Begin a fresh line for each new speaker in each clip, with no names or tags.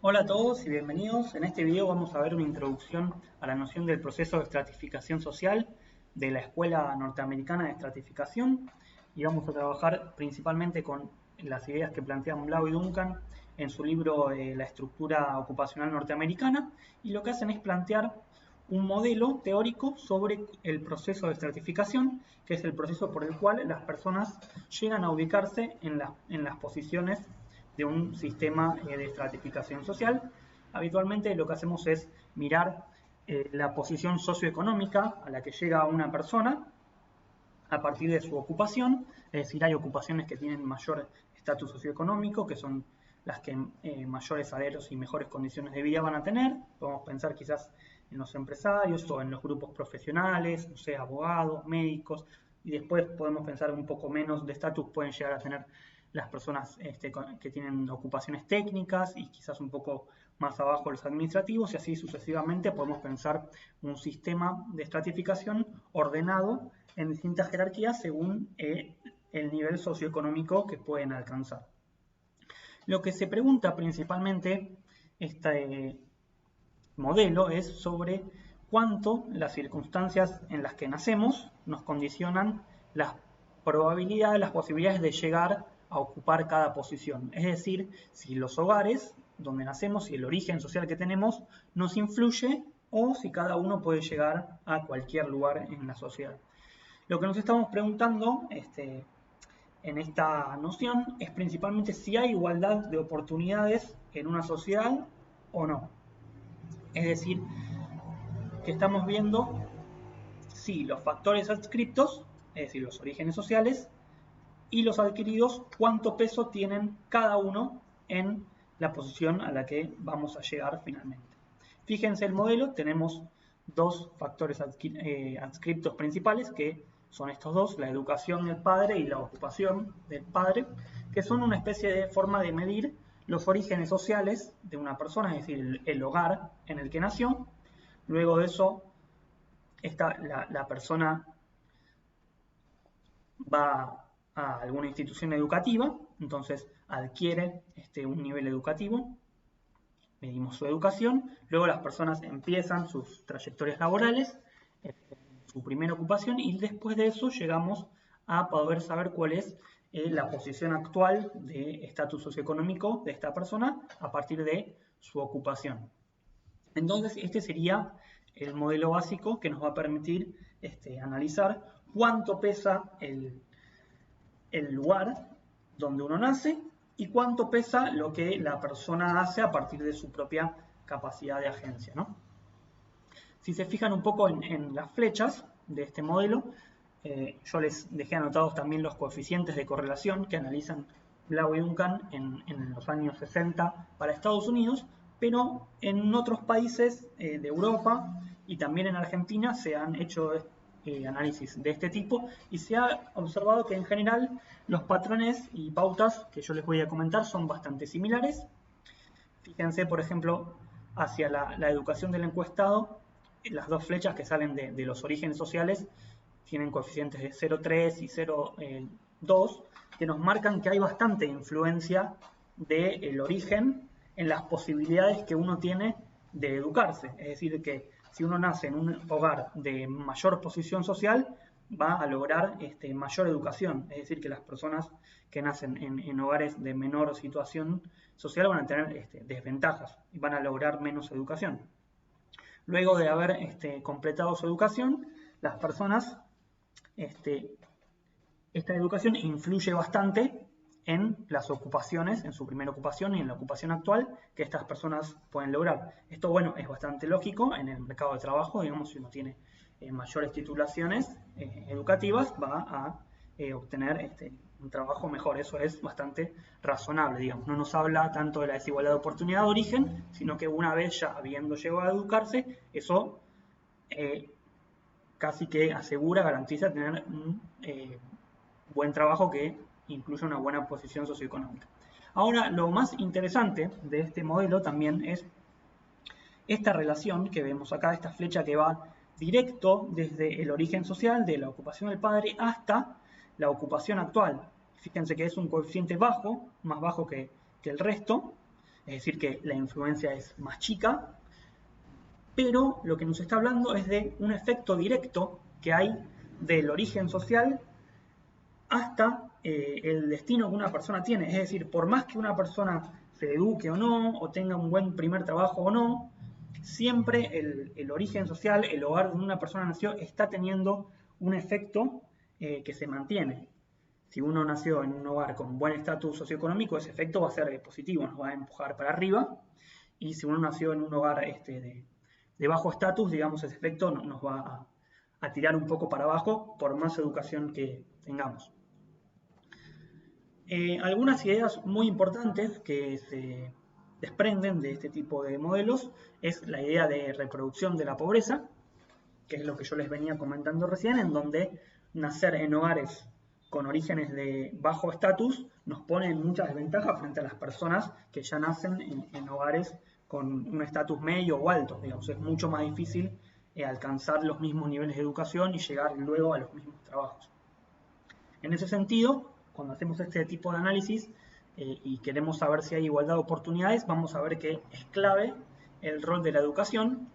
Hola a todos y bienvenidos. En este video vamos a ver una introducción a la noción del proceso de estratificación social de la Escuela Norteamericana de Estratificación y vamos a trabajar principalmente con las ideas que plantean Blau y Duncan en su libro La estructura ocupacional norteamericana, y lo que hacen es plantear un modelo teórico sobre el proceso de estratificación, que es el proceso por el cual las personas llegan a ubicarse en las posiciones de un sistema de estratificación social. Habitualmente lo que hacemos es mirar la posición socioeconómica a la que llega una persona a partir de su ocupación. Es decir, hay ocupaciones que tienen mayor estatus socioeconómico, que son las que mayores salarios y mejores condiciones de vida van a tener. Podemos pensar quizás en los empresarios o en los grupos profesionales, no sé, abogados, médicos, y después podemos pensar un poco menos de estatus, pueden llegar a tener las personas que tienen ocupaciones técnicas y quizás un poco más abajo los administrativos, y así sucesivamente podemos pensar un sistema de estratificación ordenado en distintas jerarquías según el nivel socioeconómico que pueden alcanzar. Lo que se pregunta principalmente este modelo es sobre cuánto las circunstancias en las que nacemos nos condicionan las probabilidades, las posibilidades de llegar a ocupar cada posición. Es decir, si los hogares donde nacemos y el origen social que tenemos nos influye, o si cada uno puede llegar a cualquier lugar en la sociedad. Lo que nos estamos preguntando en esta noción es principalmente si hay igualdad de oportunidades en una sociedad o no. Es decir, que estamos viendo si los factores adscriptos, es decir, los orígenes sociales, y los adquiridos, cuánto peso tienen cada uno en la posición a la que vamos a llegar finalmente. Fíjense el modelo, tenemos dos factores adscriptos principales, que son estos dos: la educación del padre y la ocupación del padre, que son una especie de forma de medir los orígenes sociales de una persona, es decir, el hogar en el que nació. Luego de eso, la persona va a alguna institución educativa, entonces adquiere un nivel educativo, medimos su educación, luego las personas empiezan sus trayectorias laborales, su primera ocupación, y después de eso llegamos a poder saber cuál es la posición actual de estatus socioeconómico de esta persona a partir de su ocupación. Entonces, este sería el modelo básico que nos va a permitir analizar cuánto pesa el lugar donde uno nace y cuánto pesa lo que la persona hace a partir de su propia capacidad de agencia, ¿no? Si se fijan un poco en las flechas de este modelo, yo les dejé anotados también los coeficientes de correlación que analizan Blau y Duncan en los años 60 para Estados Unidos, pero en otros países de Europa y también en Argentina se han hecho análisis de este tipo, y se ha observado que en general los patrones y pautas que yo les voy a comentar son bastante similares. Fíjense, por ejemplo, hacia la educación del encuestado, las dos flechas que salen de los orígenes sociales tienen coeficientes de 0,3 y 0,2, que nos marcan que hay bastante influencia del origen en las posibilidades que uno tiene de educarse. Es decir, que si uno nace en un hogar de mayor posición social, va a lograr mayor educación. Es decir, que las personas que nacen en hogares de menor situación social van a tener desventajas y van a lograr menos educación. Luego de haber completado su educación, las personas, esta educación influye bastante en las ocupaciones, en su primera ocupación y en la ocupación actual que estas personas pueden lograr. Esto, bueno, es bastante lógico en el mercado de trabajo. Digamos, si uno tiene mayores titulaciones educativas, va a obtener un trabajo mejor. Eso es bastante razonable, digamos. No nos habla tanto de la desigualdad de oportunidad de origen, sino que una vez ya habiendo llegado a educarse, eso casi que asegura, garantiza tener un buen trabajo que incluye una buena posición socioeconómica. Ahora, lo más interesante de este modelo también es esta relación que vemos acá, esta flecha que va directo desde el origen social de la ocupación del padre hasta la ocupación actual. Fíjense que es un coeficiente bajo, más bajo que el resto, es decir, que la influencia es más chica, pero lo que nos está hablando es de un efecto directo que hay del origen social hasta el destino que una persona tiene. Es decir, por más que una persona se eduque o no, o tenga un buen primer trabajo o no, siempre el origen social, el hogar donde una persona nació, está teniendo un efecto que se mantiene. Si uno nació en un hogar con buen estatus socioeconómico, ese efecto va a ser positivo, nos va a empujar para arriba. Y si uno nació en un hogar de bajo estatus, digamos, ese efecto nos va a tirar un poco para abajo por más educación que tengamos. Algunas ideas muy importantes que se desprenden de este tipo de modelos es la idea de reproducción de la pobreza, que es lo que yo les venía comentando recién, en donde nacer en hogares con orígenes de bajo estatus nos pone en mucha desventaja frente a las personas que ya nacen en hogares con un estatus medio o alto. Digamos, es mucho más difícil alcanzar los mismos niveles de educación y llegar luego a los mismos trabajos. En ese sentido, cuando hacemos este tipo de análisis y queremos saber si hay igualdad de oportunidades, vamos a ver que es clave el rol de la educación,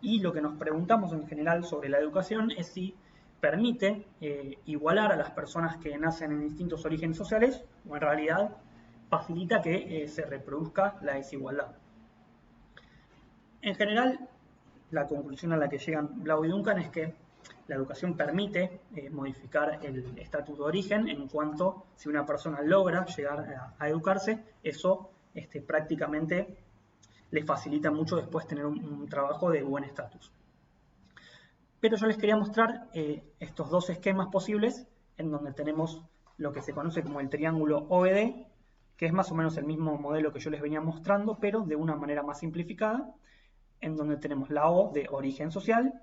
y lo que nos preguntamos en general sobre la educación es si permite igualar a las personas que nacen en distintos orígenes sociales, o en realidad facilita que se reproduzca la desigualdad. En general, la conclusión a la que llegan Blau y Duncan es que la educación permite modificar el estatus de origen, en cuanto si una persona logra llegar a educarse, eso prácticamente le facilita mucho después tener un trabajo de buen estatus. Pero yo les quería mostrar estos dos esquemas posibles, en donde tenemos lo que se conoce como el triángulo OED, que es más o menos el mismo modelo que yo les venía mostrando, pero de una manera más simplificada, en donde tenemos la O de origen social,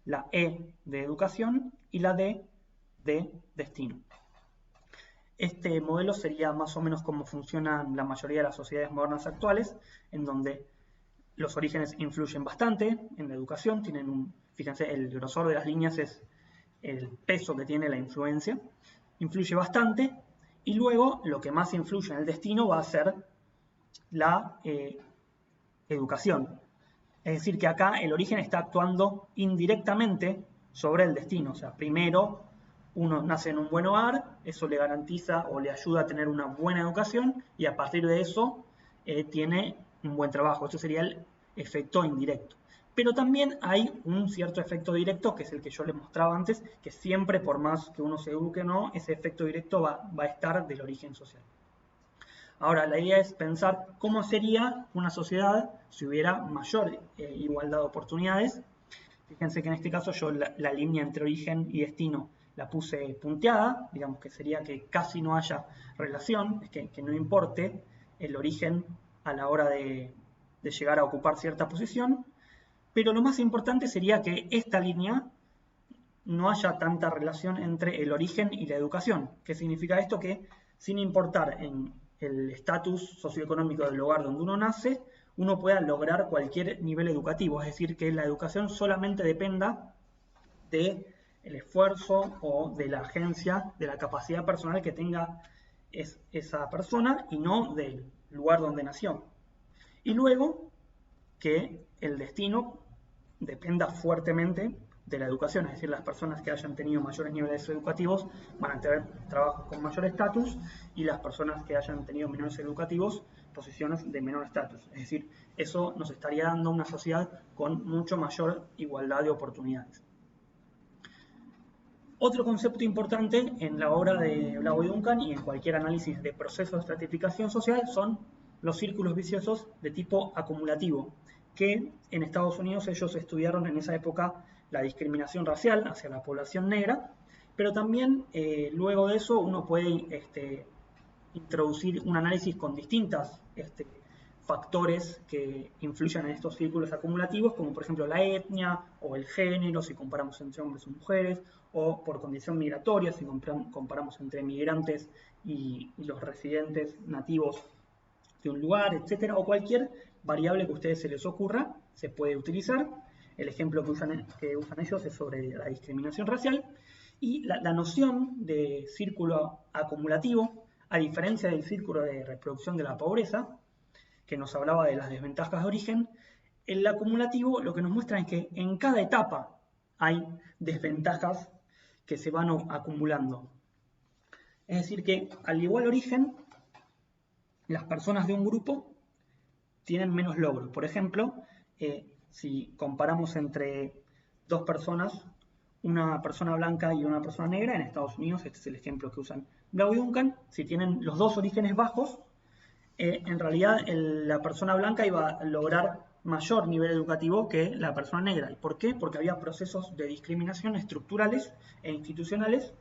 la E de educación y la D de destino. Este modelo sería más o menos como funcionan la mayoría de las sociedades modernas actuales, en donde los orígenes influyen bastante en la educación, fíjense, el grosor de las líneas es el peso que tiene la influencia, influye bastante, y luego lo que más influye en el destino va a ser la educación. Es decir, que acá el origen está actuando indirectamente sobre el destino. O sea, primero uno nace en un buen hogar, eso le garantiza o le ayuda a tener una buena educación, y a partir de eso tiene un buen trabajo. Eso sería el efecto indirecto. Pero también hay un cierto efecto directo, que es el que yo les mostraba antes, que siempre, por más que uno se eduque o no, ese efecto directo va a estar del origen social. Ahora, la idea es pensar cómo sería una sociedad si hubiera mayor igualdad de oportunidades. Fíjense que en este caso yo la línea entre origen y destino la puse punteada, digamos que sería que casi no haya relación, es que no importe el origen a la hora de llegar a ocupar cierta posición, pero lo más importante sería que esta línea no haya tanta relación entre el origen y la educación. ¿Qué significa esto? Que sin importar en el estatus socioeconómico del lugar donde uno nace, uno pueda lograr cualquier nivel educativo, es decir, que la educación solamente dependa del esfuerzo o de la agencia, de la capacidad personal que tenga esa persona, y no del lugar donde nació. Y luego que el destino dependa fuertemente de la educación, es decir, las personas que hayan tenido mayores niveles educativos van a tener trabajos con mayor estatus, y las personas que hayan tenido menores educativos, posiciones de menor estatus. Es decir, eso nos estaría dando una sociedad con mucho mayor igualdad de oportunidades. Otro concepto importante en la obra de Blau y Duncan y en cualquier análisis de procesos de estratificación social son los círculos viciosos de tipo acumulativo, que en Estados Unidos ellos estudiaron en esa época la discriminación racial hacia la población negra, pero también luego de eso uno puede introducir un análisis con distintos factores que influyen en estos círculos acumulativos, como por ejemplo la etnia o el género, si comparamos entre hombres o mujeres, o por condición migratoria, si comparamos entre migrantes y los residentes nativos de un lugar, etcétera, o cualquier variable que a ustedes se les ocurra, se puede utilizar. El ejemplo que usan ellos es sobre la discriminación racial, y la noción de círculo acumulativo, a diferencia del círculo de reproducción de la pobreza, que nos hablaba de las desventajas de origen, el acumulativo lo que nos muestra es que en cada etapa hay desventajas que se van acumulando. Es decir que al igual origen, las personas de un grupo tienen menos logros. Por ejemplo, si comparamos entre dos personas, una persona blanca y una persona negra en Estados Unidos, este es el ejemplo que usan Blau y Duncan, si tienen los dos orígenes bajos, en realidad la persona blanca iba a lograr mayor nivel educativo que la persona negra. ¿Y por qué? Porque había procesos de discriminación estructurales e institucionales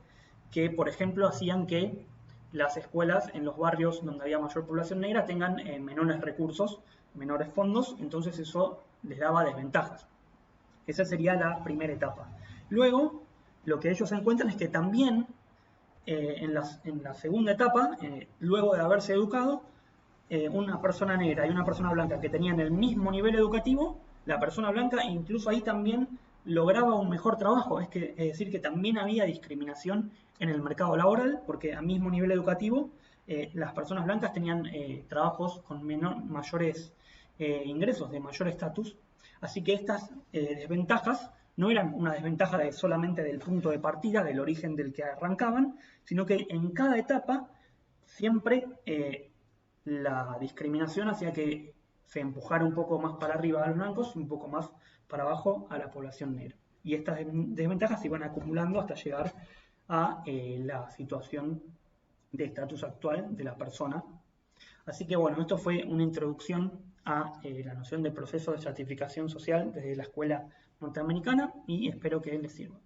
que, por ejemplo, hacían que las escuelas en los barrios donde había mayor población negra tengan menores recursos, menores fondos, entonces eso les daba desventajas. Esa sería la primera etapa. Luego, lo que ellos encuentran es que también en la segunda etapa, luego de haberse educado, una persona negra y una persona blanca que tenían el mismo nivel educativo, la persona blanca incluso ahí también lograba un mejor trabajo. Es decir, que también había discriminación en el mercado laboral, porque a mismo nivel educativo las personas blancas tenían trabajos con mayores ingresos, de mayor estatus. Así que estas desventajas no eran una desventaja solamente del punto de partida, del origen del que arrancaban, sino que en cada etapa siempre la discriminación hacía que se empujara un poco más para arriba a los blancos y un poco más para abajo a la población negra. Y estas desventajas se iban acumulando hasta llegar a la situación de estatus actual de la persona. Así que bueno, esto fue una introducción a la noción de proceso de estratificación social desde la escuela norteamericana y espero que les sirva.